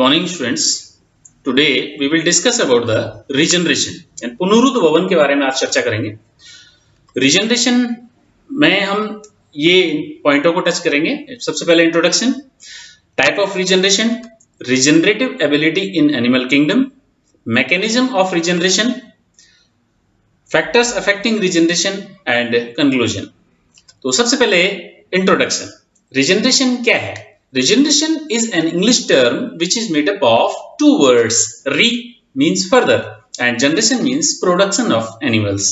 Morning students, today we will discuss about the regeneration and पुनरुद्भवन के बारे में आज चर्चा करेंगे। रीजनरेशन में हम ये पॉइंटों को टच करेंगे। सबसे पहले introduction, type of regeneration, regenerative ability in animal kingdom, mechanism of regeneration, factors affecting regeneration and conclusion. तो सबसे पहले इंट्रोडक्शन, रीजनरेशन क्या है? Regeneration is an English term which is made up of two words. Re means further and generation means production of animals.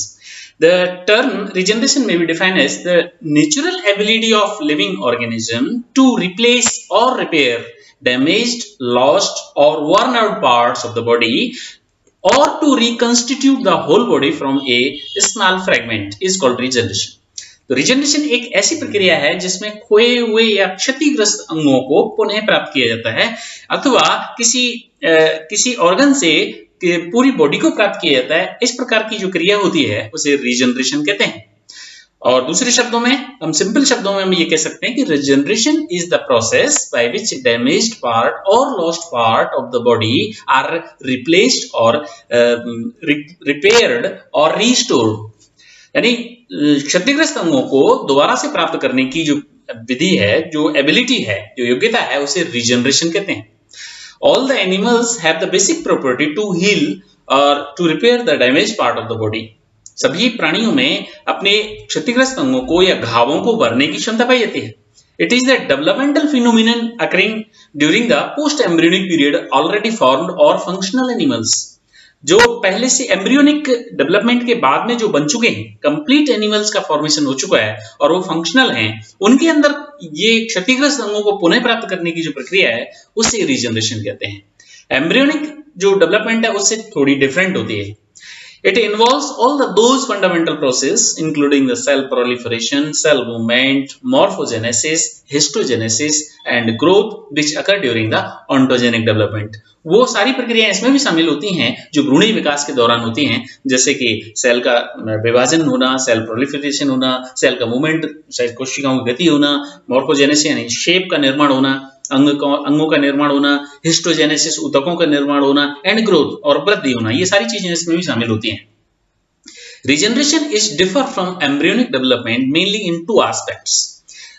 The term regeneration may be defined as the natural ability of living organism to replace or repair damaged, lost or worn out parts of the body or to reconstitute the whole body from a small fragment is called regeneration. तो regeneration एक ऐसी प्रक्रिया है जिसमें खोए हुए या क्षतिग्रस्त अंगों को पुनः प्राप्त किया जाता है अथवा किसी ऑर्गन से पूरी बॉडी को प्राप्त किया जाता है। इस प्रकार की जो क्रिया होती है उसे रीजनरेशन कहते हैं। और दूसरे शब्दों में, हम सिंपल शब्दों में हम ये कह सकते हैं कि regeneration is the process by which damaged part और lost part of the body are replaced और रिपेयर्ड और रीस्टोर्ड। यानी क्षतिग्रस्त अंगों को दोबारा से प्राप्त करने की जो विधि है, जो एबिलिटी है, जो योग्यता है, उसे रीजनरेशन कहते हैं। All the animals have the basic property to heal और to repair the damage part of the body. सभी प्राणियों में अपने क्षतिग्रस्त अंगों को या घावों को भरने की क्षमता पाई जाती है। It is the developmental phenomenon occurring during the post embryonic period already formed और फंक्शनल एनिमल्स। जो पहले से एम्ब्रियोनिक डेवलपमेंट के बाद में जो बन चुके हैं, कंप्लीट एनिमल्स का फॉर्मेशन हो चुका है और वो फंक्शनल हैं, उनके अंदर ये क्षतिग्रस्त अंगों को पुनः प्राप्त करने की जो प्रक्रिया है उसे रीजनरेशन कहते हैं। एम्ब्रियोनिक जो डेवलपमेंट है उससे थोड़ी डिफरेंट होती है। It involves all those fundamental processes including the cell proliferation, cell movement, morphogenesis, histogenesis and growth which occur during the ontogenic development. वो सारी प्रक्रियाएं इसमें भी शामिल होती हैं जो भ्रूणीय विकास के दौरान होती हैं, जैसे कि सेल का विभाजन होना, सेल प्रोलिफरेशन होना, सेल का मूवमेंट, कोशिकाओं की गति होना, मॉर्फोजेनेसिस यानी शेप का निर्माण होना, अंगों का निर्माण होना, हिस्टोजेनेसिस ऊतकों का निर्माण होना एंड ग्रोथ और वृद्धि होना, ये सारी चीजें इसमें भी शामिल होती हैं। Regeneration is differ from embryonic development mainly in two aspects.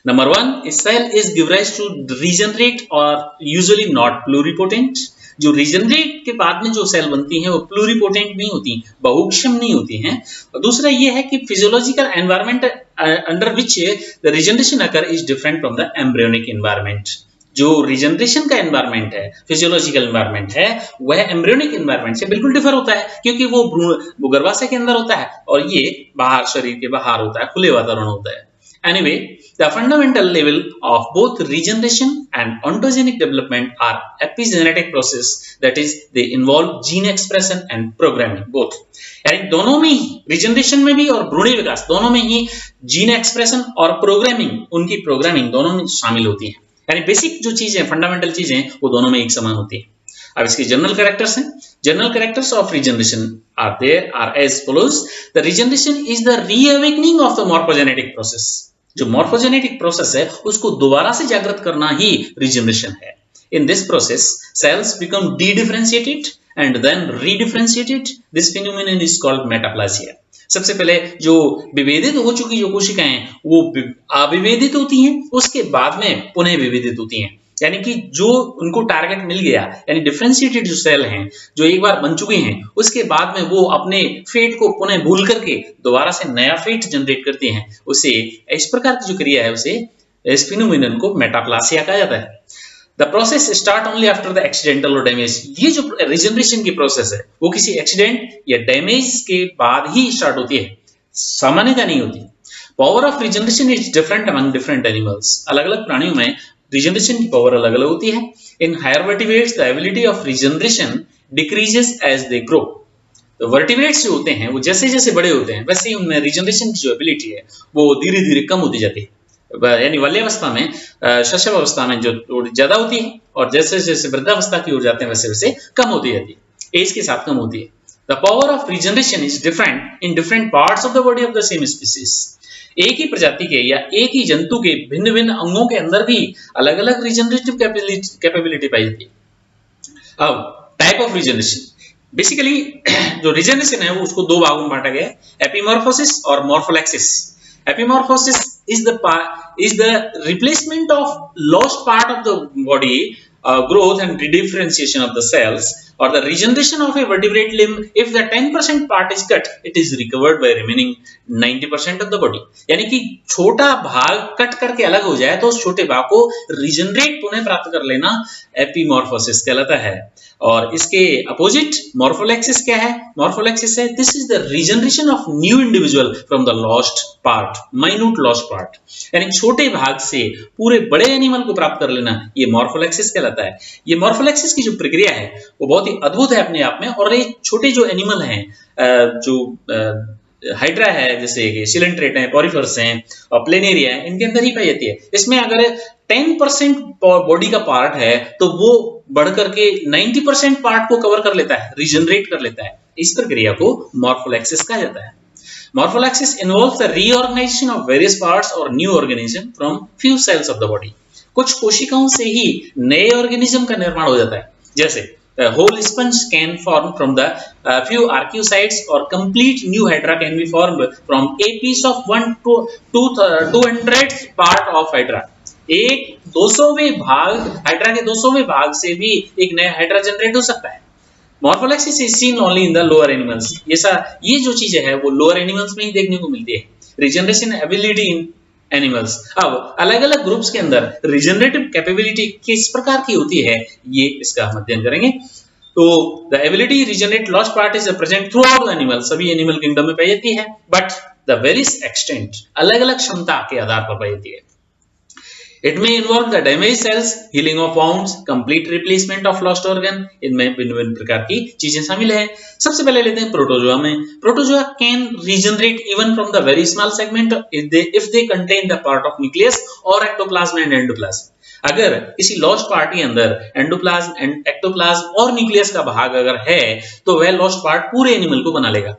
Number one, a cell is give rise to regenerate or usually not pluripotent। जो रीजनरेट के बाद में जो सेल बनती हैं वो प्लूरिपोटेंट नहीं होती, बहुक्षम नहीं होती हैं। और दूसरा ये है कि physiological environment under which the regeneration occur is different from the embryonic environment. जो रीजनरेशन का एनवायरनमेंट है, फिजियोलॉजिकल एनवायरनमेट है, वह एम्ब्रियोनिक एनवायरनमेंट से बिल्कुल डिफर होता है, क्योंकि वो गर्भाशय के अंदर होता है और ये बाहर, शरीर के बाहर होता है, खुले वातावरण होता है। Anyway, the fundamental level of both regeneration and ontogenic development are epigenetic process, that is, they involve gene expression and programming both। यानी दोनों में ही, रिजनरेशन में भी और भ्रूणीय विकास दोनों में ही जीन एक्सप्रेशन और प्रोग्रामिंग, उनकी प्रोग्रामिंग दोनों में शामिल होती है। यानी बेसिक जो चीजें, फंडामेंटल चीजें, वो दोनों में एक समान होती है। अब इसके जनरल कैरेक्टर्स हैं। General characters of regeneration are as follows. The regeneration is the reawakening of the morphogenetic process. जो मॉर्फोजेनेटिक प्रोसेस है उसको दोबारा से जागृत करना ही रीजनरेशन है। In this process cells become de-differentiated and then re-differentiated। This phenomenon is called metaplasia। सबसे पहले जो विभेदित हो चुकी जो कोशिकाएं वो अविभेदित होती हैं, उसके बाद में पुनः विभेदित होती हैं। यानी कि जो उनको टारगेट मिल गया, यानी डिफरेंशिएटेड जो सेल हैं, जो एक बार बन चुके हैं, उसके बाद में वो अपने फेट को पुनः भूल करके दोबारा से नया फेट जनरेट करते हैं। उसे, इस प्रकार की जो क्रिया है, उसे, इस फिनोमिनन को मेटाप्लासिया कहा जाता है। The process start only after the accidental और डैमेज। ये जो रीजनरेशन की प्रोसेस है वो किसी एक्सीडेंट या डैमेज के बाद ही स्टार्ट होती है, सामान्यतः नहीं होती। Power of regeneration is different among different animals. अलग अलग प्राणियों में रीजनरेशन की पावर अलग अलग होती है। In higher vertebrates the ability of regeneration decreases as they grow. तो वर्टिब्रेट्स जो होते हैं वो जैसे जैसे बड़े होते हैं वैसे ही उनमें रीजनरेशन की जो एबिलिटी है वो धीरे धीरे कम होती जाती है। यानी बाल्यावस्था में, शैशवावस्था में जो थोड़ी ज्यादा होती है और जैसे जैसे वृद्धावस्था की ओर जाते हैं वैसे वैसे कम होती जाती है, एज के साथ कम होती है। The power of regeneration is different in different parts of the body of the same species. एक ही प्रजाति के या एक ही जंतु के भिन्न भिन्न अंगों के अंदर भी अलग अलग रीजनरेटिव कैपेबिलिटी पाई जाती है। अब टाइप ऑफ रिजनरेशन, बेसिकली जो रिजनरेशन है वो उसको दो भागों में बांटा गया है, एपिमॉर्फोसिस और मॉर्फोलैक्सिस। एपिमॉर्फोसिस is the replacement of lost part of the body, growth and redifferentiation of the cells, or the regeneration of a vertebrate limb. If the 10% part is cut, it is recovered by remaining 90% of the body. यानी कि छोटा भाग cut करके अलग हो जाए तो उस छोटे भाग को रिजनरेट पुनः प्राप्त कर लेना एपिमॉर्फोसिस कहलाता है। और इसके अपोजिट मॉर्फोलैक्सिस क्या है? मॉर्फोलैक्सिस है this is the regeneration of new individual from the lost part, minute lost part, यानी छोटे भाग से पूरे बड़े एनिमल को प्राप्त कर लेना, ये मॉर्फोलैक्सिस कहलाता है। ये मॉर्फोलैक्सिस की जो प्रक्रिया है वो बहुत ही अद्भुत है अपने आप में, और ये छोटे जो एनिमल हैं, जो हाइड्रा है, जैसे कि सिलेंट्रेट है, पॉरीफर्स हैं और प्लेनेरिया है, इनके अंदर ही पाई जाती है। इसमें अगर 10% बॉडी का पार्ट है तो वो बढ़ करके 90% पार्ट को कवर कर लेता है, रीजनरेट कर लेता है। इस प्रक्रिया को मॉर्फोलैक्सिस कहा जाता है। Morphallaxis involves the reorganisation of various parts और new organism from few cells of the body. कुछ कोशिकाओं से ही नए ऑर्गेनिज्म का निर्माण हो जाता है, जैसे a whole sponge can form from the few archeocytes, or complete new hydra can be formed from a piece of 1 to 200th part of hydra। एक 200वें भाग, हाइड्रा के 200वें भाग से भी एक नया हाइड्रा जनरेट हो सकता है। Morphallaxis is seen only in the lower animals. ये जो चीजें है वो लोअर एनिमल्स में ही देखने को मिलती है। रिजनरेशन एबिलिटी इन एनिमल्स, अब अलग अलग ग्रुप्स के अंदर रिजनरेटिव कैपेबिलिटी किस प्रकार की होती है ये इसका हम अध्ययन करेंगे। तो the ability regenerate lost part is present through out animal, सभी एनिमल किंगडम में पाई जाती है, बट द वेरियस एक्सटेंट, अलग अलग क्षमता के आधार पर पाई जाती है। It may involve the damaged cells, healing of wounds, complete replacement of lost organ। इनमें भिन्न-भिन्न प्रकार की चीजें शामिल है। सबसे पहले लेते हैं प्रोटोजोआ में। Protozoa can regenerate even from the very small segment if they contain the part of nucleus or ectoplasm and endoplasm। अगर किसी लॉस्ट पार्ट के अंदर एंडोप्लाज्म एंड एक्टोप्लाज्म और न्यूक्लियस का भाग अगर है तो वह लॉस्ट पार्ट पूरे एनिमल को बना लेगा।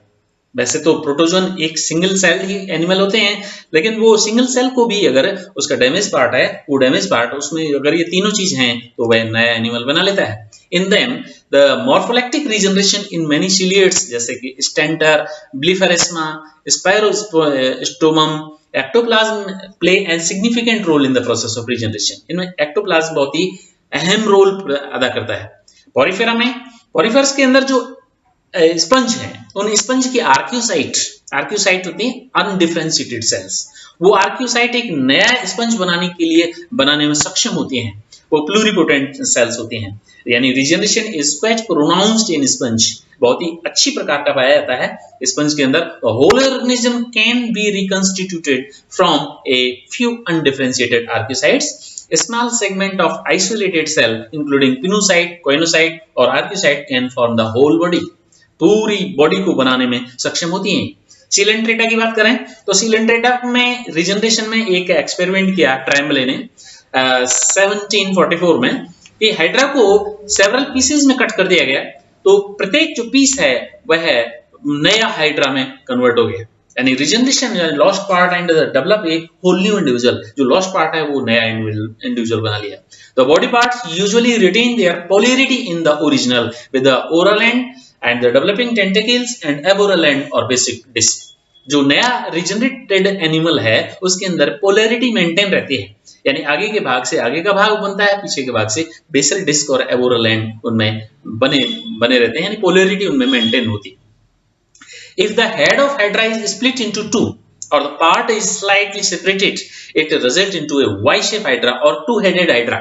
वैसे तो प्रोटोजोन एक सिंगल सेल ही एनिमल होते हैं, लेकिन वो सिंगल सेल को भी अगर उसका डैमेज पार्ट है, वो डैमेज पार्ट उसमें अगर ये तीनों चीज हैं तो वह नया एनिमल बना लेता है। In them the morphallactic regeneration in many ciliates, जैसे कि Stentor, Blepharisma, Spirostomum, ectoplasm play an significant role in the process of regeneration. इनमें एक्टोप्लाज्म बहुत ही अहम रोल अदा करता है। पॉरीफेरा में, पॉरीफेरस के अंदर जो स्पंज है, उन स्पंज की आर्कियोसाइट होती है अनडिफरेंशिएटेड सेल्स। वो आर्कियोसाइट एक नया स्पंज बनाने में सक्षम होती हैं, वो प्लूरिपोटेंट सेल्स होती हैं। यानी regeneration is quite pronounced in sponge, बहुत ही अच्छी प्रकार का पाया जाता है स्पंज के अंदर। Whole organism can be reconstituted from a few undifferentiated archaeocytes. Small segment of isolated cell including pinnoocyte, coinocyte और archeocyte can form the whole body। पूरी बॉडी को बनाने में सक्षम होती हैं। सिलेंट्रेटा की बात करें तो सिलेंट्रेटा में रीजनरेशन में एक एक्सपेरिमेंट किया ट्रैम्बले ने 1744 में, कि हाइड्रा को सेवरल पीसेस में कट कर दिया गया, तो प्रत्येक जो पीस है वह नया हाइड्रा में कन्वर्ट हो गया। यानी regeneration lost part and develop a whole new individual, जो लॉस्ट पार्ट है वो नया इंडिविजुअल बना लिया। The body parts usually retain their polarity in the original with the oral end and the developing tentacles and aboral end or basic disc। जो नया regenerated animal है उसके अंदर पोलैरिटी मेंटेन रहती है, यानी आगे के भाग से आगे का भाग बनता है, पीछे के भाग से बेसल डिस्क और एबोरल एंड उनमें बने रहते हैं, यानी पोलैरिटी उनमें मेंटेन होती है। If the head of hydra is split into two or the part is slightly separated, it results into a Y-shaped hydra or two-headed hydra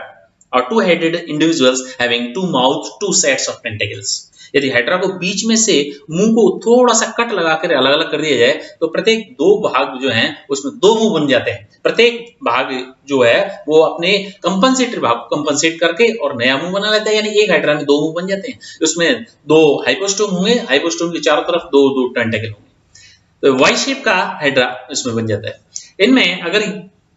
or two-headed individuals having two mouths, two sets of tentacles। यदि hydra को बीच में से मुंह को थोड़ा सा cut लगाकर अलग अलग कर दिया जाए तो प्रत्येक दो भाग जो हैं उसमें दो मुंह बन जाते हैं। प्रत्येक भाग जो है वो अपने कंपनसेटरी भाग को कंपनसेट करके और नया मुंह बना लेता है, यानी एक हाइड्रा में दो मुंह बन जाते हैं। उसमें दो हाइपोस्टोम होंगे, हाइपोस्टोम के चारों तरफ दो दो टेंटेकल होंगे, तो वाई शेप का हाइड्रा इसमें बन जाता है। इनमें अगर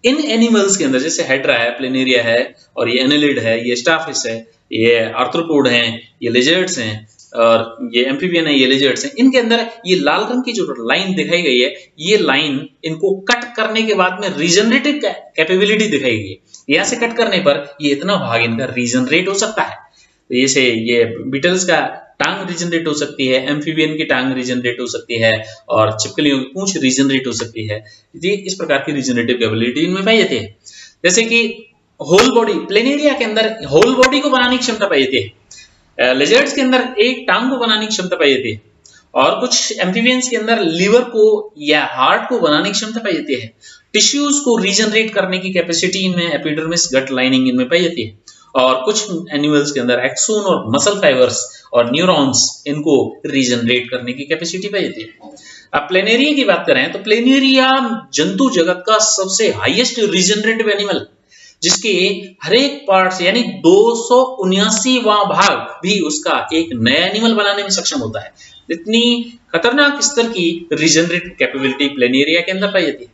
इन एनिमल्स के अंदर जैसे हाइड्रा है, प्लेनेरिया है और ये एनेलिड है, ये स्टारफिश है, ये आर्थ्रोपोड हैं, ये लिजर्ड्स हैं और ये एम्फीबियन है, ये लिजर्ड्स हैं, इनके अंदर ये लाल रंग की जो लाइन दिखाई गई है, ये लाइन इनको कट करने के बाद में रीजनरेटिव कैपेबिलिटी दिखाई गई है। यहाँ से कट करने पर ये इतना भाग इनका रीजनरेट हो सकता है। तो ये बीटल्स का टांग रिजनरेट हो सकती है, एम्फीबियन की टांग रिजनरेट हो सकती है, और छिपकलियों की पूंछ रिजनरेट हो सकती है। ये इस प्रकार की रिजनरेटिव कैपेबिलिटी इनमें पाई जाती है। जैसे कि होल बॉडी, प्लेनेरिया के अंदर होल बॉडी को बनाने की क्षमता पाई जाती है। लिजर्ड्स के अंदर एक टांग को बनाने की क्षमता पाई जाती है, और कुछ एम्फीबियंस के अंदर लिवर को या हार्ट को बनाने की क्षमता पाई जाती है। टिश्यूज को रीजनरेट करने की कैपेसिटी इनमें एपिडर्मिस, गट लाइनिंग इनमें पाई जाती है। और कुछ एनिमल्स के अंदर एक्सोन और मसल फाइबर्स और न्यूरॉन्स इनको रीजनरेट करने की कैपेसिटी पाई जाती है। अब प्लेनेरिया की बात करें तो प्लेनेरिया जंतु जगत का सबसे हाईएस्ट रीजनरेटिव एनिमल, जिसके हर एक पार्ट यानी 279वां भाग भी उसका एक नया एनिमल बनाने में सक्षम होता है। इतनी खतरनाक स्तर की रीजनरेटिव कैपेबिलिटी प्लेनेरिया के अंदर पाई जाती है।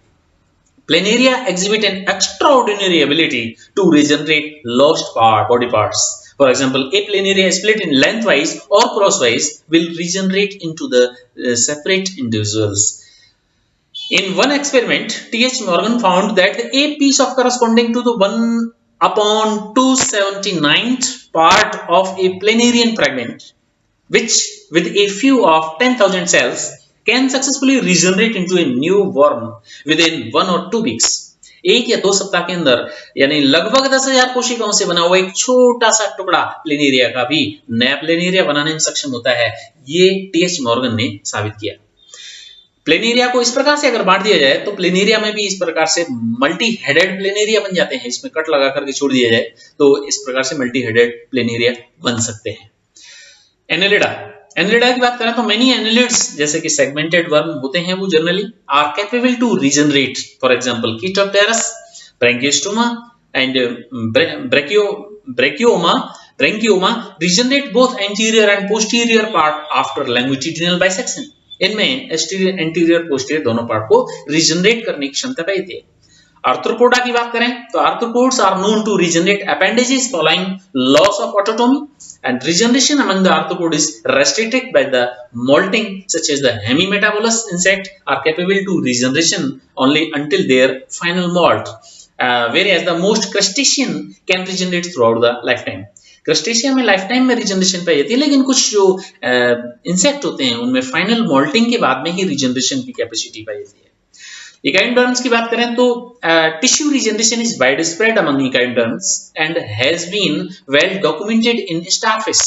Planaria exhibit an extraordinary ability to regenerate lost body parts. For example, a planaria split in lengthwise or crosswise will regenerate into the separate individuals. In one experiment, T.H. Morgan found that a piece of corresponding to the 1/279th part of a planarian fragment, which with a few of 10,000 cells can successfully regenerate into a new worm within 1 or 2 weeks. 1 या 2 सप्ताह के अंदर, यानी लगभग 10,000 कोशिकाओं से बना हुआ एक छोटा सा टुकड़ा प्लेनेरिया का भी नया प्लेनेरिया बनाने में सक्षम होता है। ये टीएच मॉर्गन ने साबित किया। प्लेनेरिया को इस प्रकार से अगर बांट दिया जाए तो प्लेनेरिया में भी इस प्रकार से मल्टी हेडेड प्लेनेरिया बन जाते हैं। इसमें कट लगा करके छोड़ दिया जाए तो इस प्रकार से मल्टी हेडेड प्लेनेरिया बन सकते हैं। एनेलिडा, एनेलिडा की बात करें तो मेनी एनेलिड्स जैसे कि सेगमेंटेड वर्म होते हैं, वो generally are capable to regenerate. For example Chaetopterus, Branchiostoma and Branchiomma regenerate both anterior and posterior part after longitudinal bisection. इनमें एंटीरियर पोस्टीरियर दोनों पार्ट को रीजनरेट करने की क्षमता पाई जाती है। आर्थ्रोपोडा की बात करें तो arthropods are known to regenerate appendages following loss of autotomy, and regeneration among the arthropod is restricted by the molting, such as the hemimetabolous insect are capable to regeneration only until their final molt, whereas the most crustacean can regenerate throughout the lifetime. Crustacea में life time में regeneration पाई जाती है, लेकिन कुछ जो insect होते हैं उनमें फाइनल मोल्टिंग के बाद में ही रिजनरेशन की कैपेसिटी पाई जाती है। इकाइनोडर्म्स की बात करें तो tissue regeneration is widespread among echinoderms and has been well documented in starfish.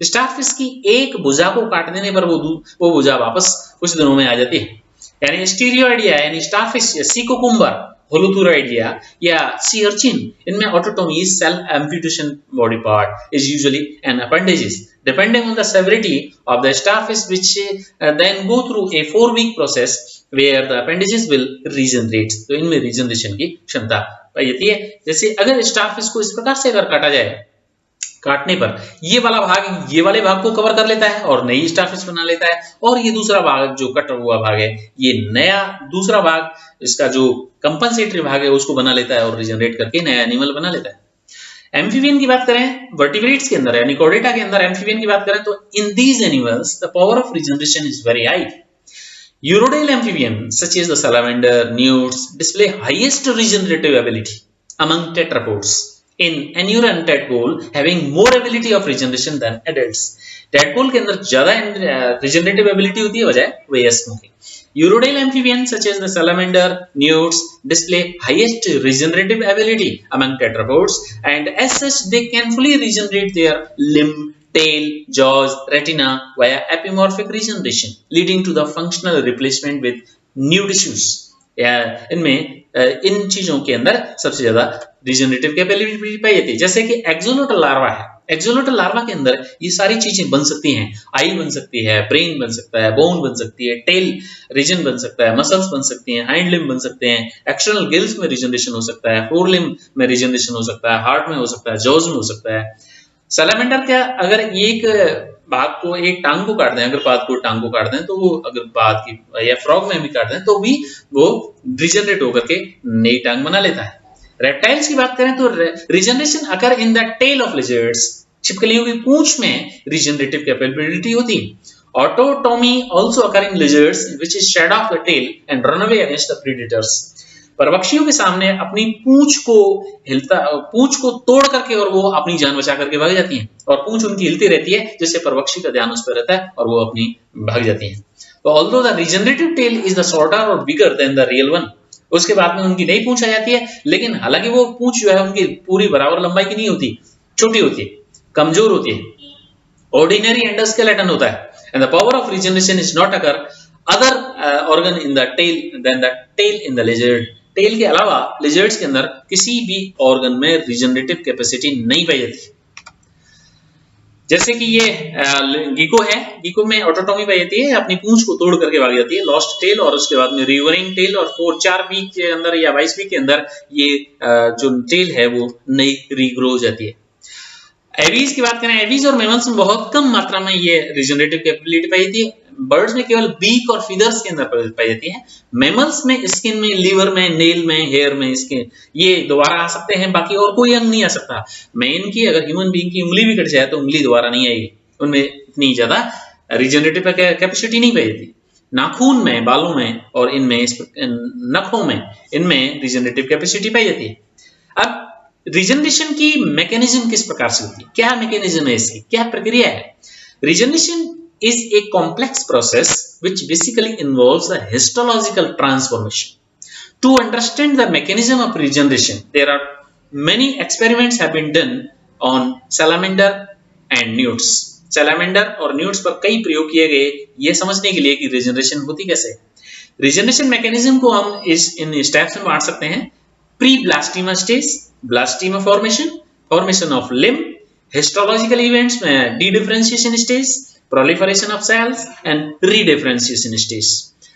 Starfish की एक भुजा को काट देने पर वो भुजा वापस कुछ दिनों में आ जाती है। यानी स्टीरियोइडिया यानी स्टारफिश या सी कुकुम्बर, होलोथुराइडिया या सी अर्चिन, इनमें autotomy self amputation body part is usually an appendages depending on the severity of the starfish which then go through a 4-week process where the appendages will regenerate. तो इनमें regeneration की क्षमता पाई जाती है। जैसे अगर starfish को इस प्रकार से अगर काटा जाए, काटने पर ये वाला भाग ये वाले भाग को कवर कर लेता है और नई स्टारफिश बना लेता है, और ये दूसरा भाग जो कटा हुआ भाग है ये नया दूसरा भाग, इसका जो कंपनसेटरी भाग है उसको बना लेता है और रिजनरेट करके नया एनिमल बना लेता है। एम्फीबियन की बात करें वर्टिब्रेट्स के अंदर यानी कोर्डेटा के अंदर एम्फीबियन की बात करें तो in these animals the power of regeneration is very high. Urodele amphibian such as the salamander, newts display highest regenerative ability among tetrapods, in annular and tadpole having more ability of regeneration than adults. Tadpole के अंदर ज्यादा regenerative ability होती है बजाय वयस्कों की। Urodale amphibians such as the salamander, newts display highest regenerative ability among tetrapods, and as such they can fully regenerate their limb, tail, jaws, retina via epimorphic regeneration, leading to the functional replacement with new tissues. इनमें इन चीजों के अंदर सबसे ज्यादा regenerative capability पाई जाती है। जैसे कि एक्सोलोटल लार्वा है, एक्सोलोटल लार्वा के अंदर ये सारी चीजें बन सकती हैं। आई बन सकती है, ब्रेन बन सकता है, बोन बन सकती है, टेल रीजन बन सकता है, मसल्स बन सकती हैं, हाइंड लिम्ब बन सकते हैं, एक्सटर्नल गिल्स में रिजनरेशन हो सकता है, फोर लिम्ब में रिजनरेशन हो सकता है, हार्ट में हो सकता है, जॉज में हो सकता है। सैलामेंडर क्या अगर एक भाग को एक टांग को काट दें, अगर पाद को टांग को काट दें तो वो अगर पाद की या फ्रॉग में भी काट दें तो भी वो रिजनरेट होकर के नई टांग बना लेता है। रेप्टाइल्स की बात करें तो regeneration occur in the tail of lizards, छिपकलियों की पूंछ में रिजनरेटिव कैपेबिलिटी होती है। ऑटोटोमी also occur in lizards which is shed off the tail and run away against the predators. परवक्षियों के सामने अपनी पूंछ को तोड़ करके और वो अपनी जान बचा करके भाग जाती हैं, और पूंछ उनकी हिलती रहती है जिससे परवक्षी का ध्यान उस पर रहता है और वो अपनी भाग जाती हैं। तो although the regenerative tail is the shorter और bigger than the real one, उसके बाद में उनकी नई पूंछ आ जाती है, लेकिन हालांकि वो पूंछ जो है उनकी पूरी बराबर लंबाई की नहीं होती, छोटी होती है, कमजोर होती है, ऑर्डिनरी एंडोस्केलेटन होता है। And the power of regeneration is not occur other organ in the tail then the tail in the lizard. Tail के अलावा लिजर्ड्स के अंदर किसी भी ऑर्गन में रीजनरेटिव कैपेसिटी नहीं पाई जाती। जैसे कि ये गीको है, गीको में ऑटोटॉमी पाई जाती है, अपनी पूंछ को तोड़ करके भाग जाती है, लॉस्ट टेल, और उसके बाद में रिवरिंग टेल, और 4 वीक के अंदर या 22 वीक के अंदर ये जो टेल है वो नई रीग्रो हो जाती है। एवीज की बात करें, एवीज और मैमल्स में बहुत कम मात्रा में ये रीजनरेटिव कैपेबिलिटी पाई जाती है। बर्ड्स में केवल बीक और फीदर्स के अंदर पाई जाती है। मैमल्स में स्किन में, लीवर में, नेल में, हेयर में, स्किन, ये दोबारा आ सकते हैं, बाकी और कोई अंग नहीं आ सकता। मैन की अगर ह्यूमन बीइंग की उंगली भी कट जाए तो उंगली दोबारा नहीं आएगी, उनमें इतनी ज्यादा रीजनरेटिव कैपेसिटी नहीं पाई जाती। नाखून में, बालों में और इनमें नखों में, इनमें रीजनरेटिव कैपेसिटी पाई जाती है। अब रीजनरेशन की मैकेनिज्म किस प्रकार से होती है, क्या मैकेनिज्म है इसकी, क्या प्रक्रिया है? Regeneration is a complex process which basically involves a histological transformation. To understand the mechanism of regeneration, there are many experiments have been done on salamander and newts. Salamander और newts पर कई प्रयोग किए गए ये समझने के लिए कि regeneration होती कैसे। Regeneration mechanism को हम इन steps में बांट सकते हैं। Pre-blastema stage, blastema formation, formation of limb, histological events में de-differentiation stage, proliferation of cells and re-differentiation stage।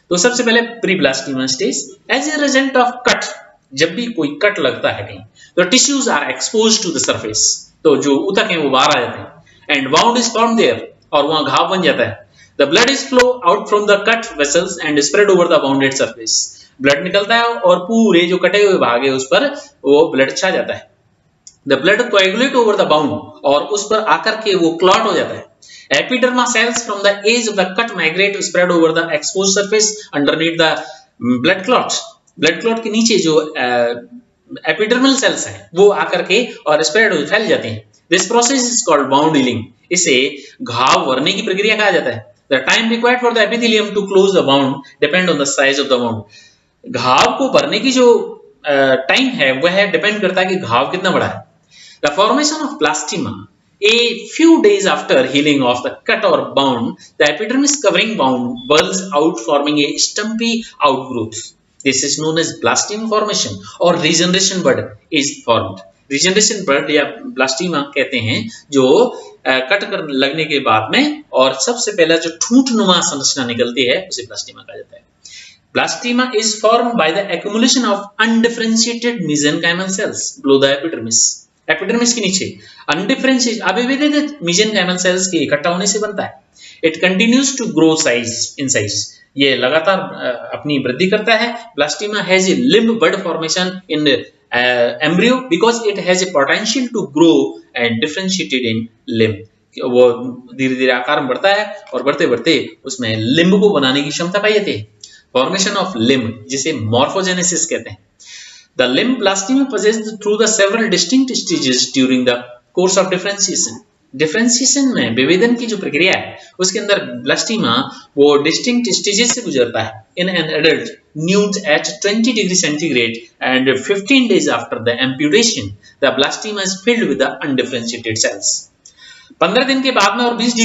तो सबसे पहले pre-blastema stage. As a result of cut, जब भी कोई कट लगता है कहीं तो tissues are exposed to the surface, तो जो ऊतक हैं वो बाहर आ जाते हैं, and wound is formed there, और वहां घाव बन जाता है। The blood is flow out from the cut vessels and spread over the bounded surface. Blood निकलता है और पूरे जो कटे हुए भाग है उस पर वो ब्लड छा जाता है। The blood coagulate over the bound, और उस पर आकर के वो क्लॉट हो जाता है। Epidermal cells from the edge of the cut migrate to spread over the exposed surface underneath the blood clot. Blood clot के नीचे जो epidermal cells हैं वो आकर के और spread हो फैल जाते हैं। This process is called wound healing. इसे घाव भरने की प्रक्रिया कहा जाता है। The time required for the epithelium to close the wound depend on the size of the wound. घाव को भरने की जो टाइम है वह डिपेंड करता है कि घाव कितना बड़ा है। The formation of blastema. A few days after healing of the cut or wound, the epidermis covering wound bulges out, forming a stumpy outgrowth. This is known as blastema formation or regeneration bud is formed. Regeneration bud या blastema कहते हैं जो cut कर लगने के बाद में और सबसे पहला जो ठूंठ-नुमा संरचना निकलती है उसे blastema कहा जाता है। Blastema is formed by the accumulation of undifferentiated mesenchymal cells below the epidermis. Epidermis के नीचे अनडिफरेंशिएटेड अविभेदित मेसेनकाइमल सेल्स के इकट्ठा होने से बनता है। It continues to grow in size, ये लगातार अपनी वृद्धि करता है। Blastema has a limb bud formation in embryo because it has a potential to grow and differentiated in limb. वो धीरे धीरे आकार में बढ़ता है और बढ़ते बढ़ते उसमें लिम्ब को बनाने की क्षमता पाई जाती है। फॉर्मेशन ऑफ लिम्ब जिसे मॉर्फोजेनेसिस कहते हैं। The limb blastema passes through the several distinct stages during the course of differentiation. Differentiation में विभेदन की जो प्रक्रिया है उसके अंदर ब्लास्टिमा वो distinct stages से गुजरता है। In an adult nude at 20 degree centigrade and 15 days after the amputation, the blastema is filled with the undifferentiated cells. 15 दिन के बाद में और 20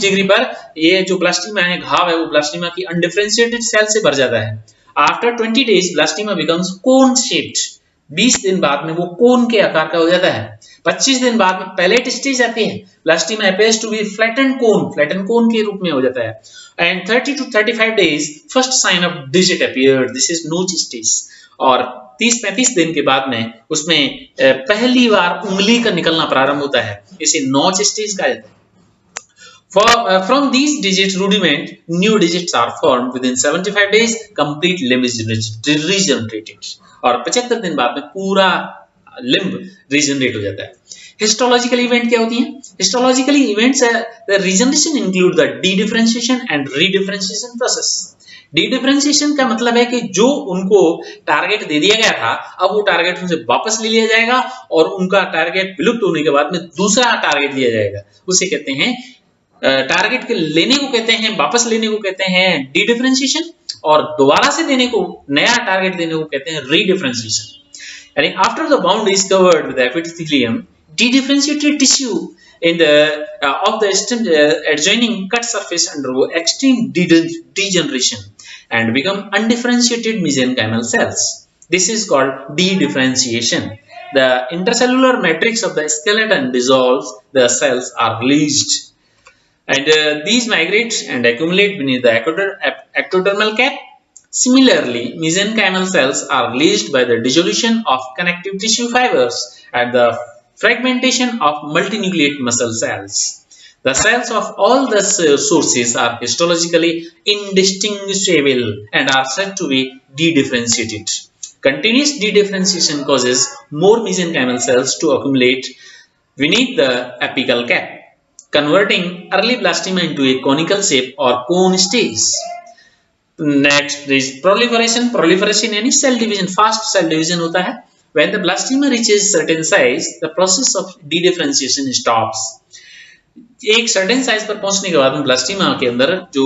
डिग्री पर ये जो ब्लास्टिमा है, घाव है, वो ब्लास्टिमा की अनडिफरेंशिएटेड सेल से भर जाता है। After 20 days, blastema becomes cone shaped. 20 दिन बाद में वो कोन के आकार का हो जाता है। 25 दिन बाद में पैलेट स्टेज आती है। Blastema appears to be flattened cone के रूप में हो जाता है। And 30 to 35 days, first sign of digit appeared. This is notch stage. और 30-35 दिन के बाद में उसमें पहली बार उंगली का निकलना प्रारंभ होता है। इसे नॉच स्टेज कहा जाता है। From these digits rudiment, new digits are formed within 75 days. Complete limb is regenerated. और 75 दिन बाद में पूरा लिम्ब रीजनरेट हो जाता है। हिस्टोलॉजिकल इवेंट क्या होती हैं? Histological events the regeneration include the de-differentiation and re-differentiation process. De-differentiation का मतलब है कि जो उनको टारगेट दे दिया गया था, अब वो टारगेट उनसे वापस ले लिया जाएगा और उनका टारगेट विलुप्त होने के बाद में दूसरा टारगेट दिया जाएगा। उसे कहते हैं टारगेट के लेने को कहते हैं, वापस लेने को कहते हैं डी-डिफरेंशिएशन, और दोबारा से देने को, नया टारगेट देने को कहते हैं री-डिफरेंशिएशन। यानी after the bound is covered with epithelium, de-differentiated tissue in the of the stem adjoining cut surface undergo extreme degeneration and become undifferentiated mesenchymal cells. This is called de-differentiation. The intercellular matrix of the skeleton dissolves, the cells are released, and these migrate and accumulate beneath the ectodermal cap. Similarly, mesenchymal cells are released by the dissolution of connective tissue fibers and the fragmentation of multinucleate muscle cells. The cells of all the sources are histologically indistinguishable and are said to be de-differentiated. Continuous de-differentiation causes more mesenchymal cells to accumulate beneath the apical cap, converting early blastema into a conical shape or cone stage. Next is proliferation. Proliferation यानी cell division, fast cell division होता है. When the blastema reaches certain size, the process of de-differentiation stops. एक certain size पर पहुंचने के बाद में ब्लास्टिमा के अंदर जो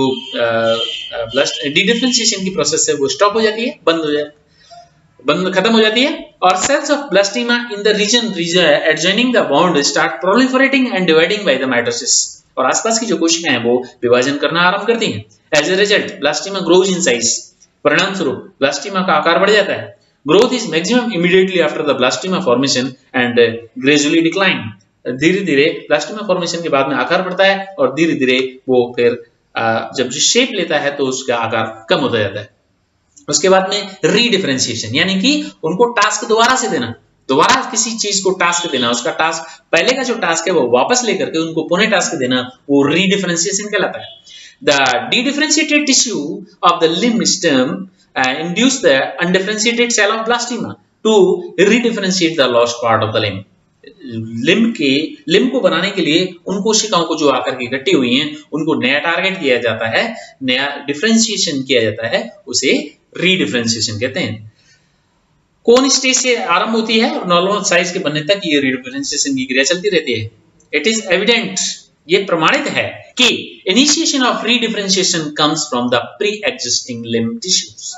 de-differentiation की प्रोसेस है वो स्टॉप हो जाती है, खत्म हो जाती है, और cells of blastema in the region adjoining the wound start proliferating and dividing by the mitosis. और आसपास की जो कोशिकाएं हैं वो विभाजन करना आरंभ करती हैं. As a result, blastema grows in size. परिणाम स्वरूप ब्लास्टिमा का आकार बढ़ जाता है. Growth is maximum immediately after the blastema formation and gradually decline. धीरे-धीरे ब्लास्टिमा फॉर्मेशन के बाद में आकार बढ़ता है और धीरे-धीरे वो फिर जब शेप लेता है तो उसका आकार कम होता जाता है. उसके बाद में री-डिफरेंशिएशन, यानी कि उनको टास्क दोबारा से देना, दोबारा किसी चीज को टास्क देना, उसका टास्क, पहले का जो टास्क है वो वापस लेकर के उनको पुनः टास्क देना, वो री-डिफरेंशिएशन कहलाता है. The de-differentiated tissue of the limb stem induce the undifferentiated cell of blastema to re-differentiate the lost part of the limb. Limb को बनाने के लिए उन कोशिकाओं को जो आकर के इकट्ठी हुई हैं उनको नया टारगेट दिया जाता है, नया डिफरेंशिएशन किया जाता है, उसे री-डिफरेंशिएशन कहते हैं. कोन स्टेज से आरंभ होती है और नॉर्मल साइज के बनने तक ये री-डिफरेंशिएशन की क्रिया चलती रहती है. इट इज एविडेंट, ये प्रमाणित है कि initiation of re-differentiation comes from the pre existing limb tissues.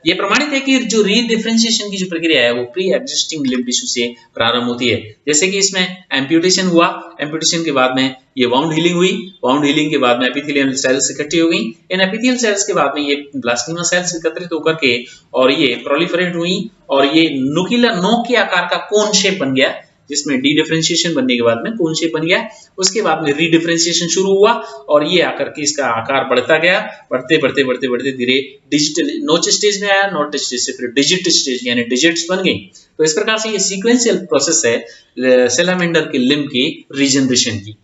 ये प्रमाणित है कि जो री-डिफरेंशिएशन की जो प्रक्रिया है वो प्री एग्जिस्टिंग लिम्ब टिश्यू से प्रारंभ होती है. जैसे कि इसमें एम्प्यूटेशन हुआ, एम्प्यूटेशन के बाद में ये वाउंड हीलिंग हुई, वाउंड हीलिंग के बाद में एपिथेलियल सेल्स इकट्ठी हो गई, इन एपिथेलियल सेल्स के बाद में ये ब्लास्टिमा सेल्स एकत्रित होकर के और ये प्रोलिफरेट हुई और ये नुकीला नोक के आकार का कोन शेप बन गया, जिसमें डी-डिफरेंशिएशन बनने के बाद में कोन शेप बन गया. उसके बाद में री-डिफरेंशिएशन शुरू हुआ और ये आकर के इसका आकार बढ़ता गया, बढ़ते धीरे डिजिटल नोच स्टेज में आया, नोच स्टेज से फिर डिजिट स्टेज यानी डिजिट्स बन गई. तो इस प्रकार से ये सीक्वेंशियल प्रोसेस है सैलामेंडर के लिम्ब की रीजनरेशन की.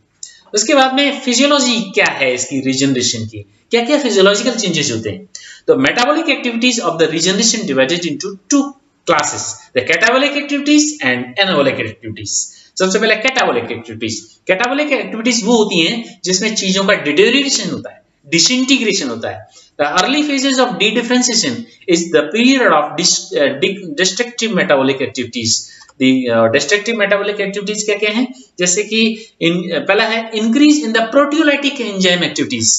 उसके बाद में फिजियोलॉजी क्या है इसकी रीजनरेशन की, क्या क्या फिजियोलॉजिकल चेंजेस होते हैं. तो metabolic activities of the regeneration divided into two classes, the catabolic activities and anabolic activities. सबसे पहले catabolic activities. Catabolic activities वो होती हैं जिसमें चीजों का deterioration होता है, disintegration होता है. The early phases of de-differentiation is the period of destructive metabolic activities. The destructive metabolic activities क्या क्या हैं, जैसे कि पहला है increase in the proteolytic enzyme activities.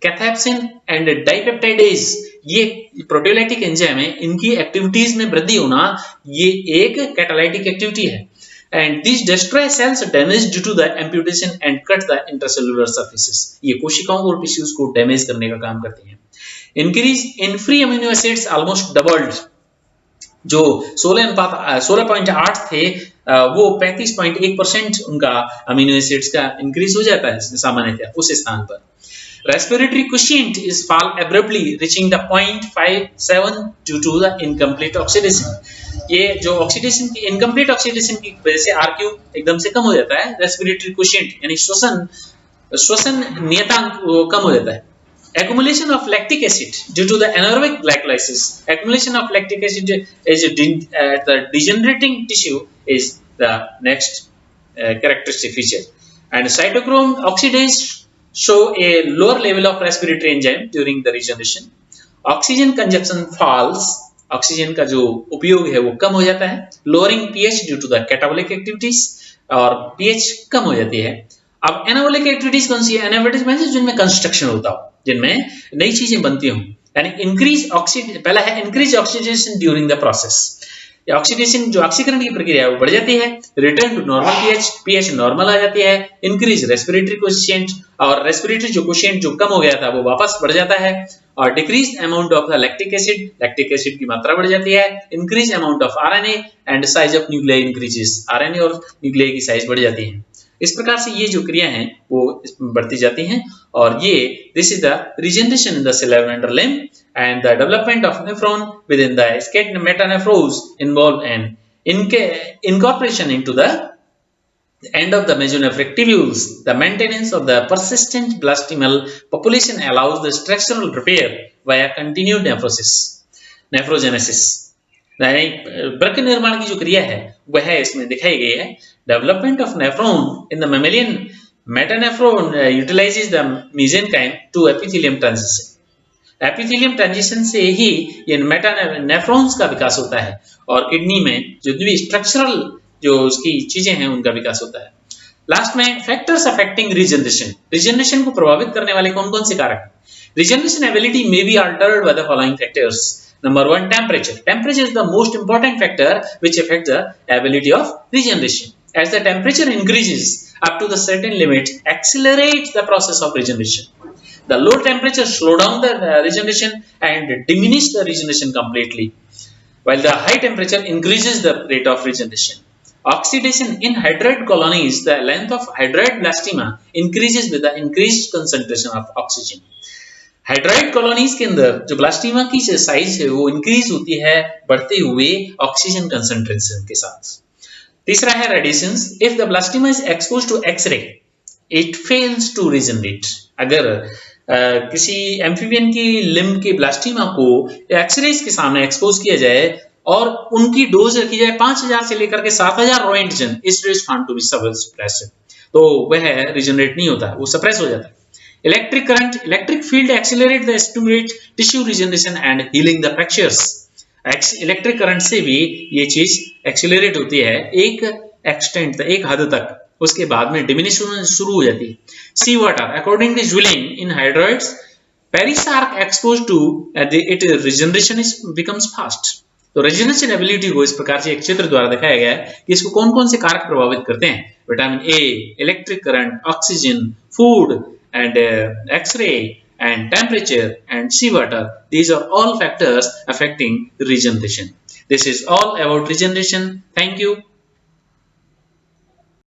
Cathepsin and dipeptidase, ये प्रोटियोलाइटिक एंजाइम है, इनकी एक्टिविटीज में वृद्धि होना ये एक कैटालाइटिक एक्टिविटी है. And this destroy cells damage due to the amputation and cut the intracellular surfaces. ये कोशिकाओं और टिश्यूज को डैमेज करने का काम करते हैं. Increase in free amino acids almost doubled, जो 16.8 थे वो 35.1% उनका अमीनो एसिड्स का इंक्रीज हो जाता है सामान्यतः उस स्थान पर. Respiratory quotient is fall abruptly, reaching the 0.57 due to the incomplete oxidation. ये जो ऑक्सीडेशन की इनकम्प्लीट ऑक्सीडेशन की वजह से RQ एकदम से कम हो जाता है. रेस्पिरेटरी क्वोशिएंट यानी श्वसन नियतांक कम हो जाता है. Accumulation of lactic acid due to the anaerobic glycolysis. Accumulation of lactic acid is the degenerating tissue is the next characteristic feature. And cytochrome oxidase show a lower level of respiratory enzyme during the regeneration. Oxygen consumption falls, oxygen का जो उपयोग है वो कम हो जाता है, lowering pH due to the catabolic activities, और पीएच कम हो जाती है। अब एनाबोलिक एक्टिविटीज कौन सी है? एनाबोलिक मींस जिनमें कंस्ट्रक्शन होता हो, जिनमें नई चीजें बनती हों, यानी इंक्रीज ऑक्सीडेशन, पहला है increase oxidation during the process, oxidation जो ऑक्सीकरण की प्रक्रिया है वो बढ़ जाती है, return to normal pH, pH normal आ जाती है, इंक्रीज रेस्पिरेटरी कोएफिशिएंट, और रेस्पिरेटरी जो कोएफिशिएंट जो कम हो गया था वो वापस बढ़ जाता है, और decrease amount of lactic acid की मात्रा बढ़ जाती है, increase amount of RNA and size of nuclei increases, RNA और न्यूक्लियाई की साइज बढ़ जाती है। इस प्रकार से ये जो क्रिया हैं वो बढ़ती जाती हैं, और ये this is the regeneration in the cellular limb and the development of nephron within the escaped metanephros involve an incorporation into the end of the mesonephric tubules. The maintenance of the persistent blastomemal population allows the structural repair via continued nephrogenesis. वृक्क निर्माण की जो क्रिया है वह इसमें दिखाई गई है। Development of nephron in the mammalian metanephron utilizes the mesenchyme to epithelium transition. Epithelium transition से ही ये मेटानेफ्रॉन्स का विकास होता है, और किडनी में जो भी स्ट्रक्चरल जो उसकी चीजें हैं उनका विकास होता है। लास्ट में फैक्टर्स अफेक्टिंग रीजनरेशन, रीजनरेशन को प्रभावित करने वाले कौन कौन से कारक हैं? Regeneration ability may be altered by the following factors. Number 1, temperature. Temperature is the most important factor which affect the ability of regeneration. As the temperature increases up to the certain limit accelerates the process of regeneration. The low temperature slow down the regeneration and diminish the regeneration completely, while the high temperature increases the rate of regeneration. Oxidation in hydroid colonies, the length of hydroid blastema increases with the increased concentration of oxygen. Hydroid colonies के अंदर जो ब्लास्टीमा की size है वो increase होती है बढ़ते हुए ऑक्सीजन कंसंट्रेशन के साथ। तीसरा है radiations. If the blastema is exposed to X-ray it fails to regenerate. अगर किसी एम्फीबियन की लिम्ब के ब्लास्टीमा को एक्सरेज के सामने एक्सपोज किया जाए और उनकी डोज रखी जाए 5000 से लेकर के 7000 रोएंटजन, इस rays found to be suppressed, तो वह रिजनरेट नहीं होता, वो सप्रेस हो जाता है। Electric current, electric field accelerate the stimulate tissue regeneration and healing the fractures. Electric current से भी ये चीज एक्सीलरेट होती है एक एक्सटेंट, एक हद तक, उसके बाद में डिमिनिश होना शुरू हो जाती है। Sea water, according to swelling in hydroids perisarc exposed to it regeneration becomes fast. तो रिजनरेशन एबिलिटी को इस प्रकार से एक चित्र द्वारा दिखाया गया है कि इसको कौन कौन से कारक प्रभावित करते हैं। Vitamin A, electric current, oxygen, food and X-ray and temperature and sea water. These are all factors affecting regeneration. This is all about regeneration. Thank you.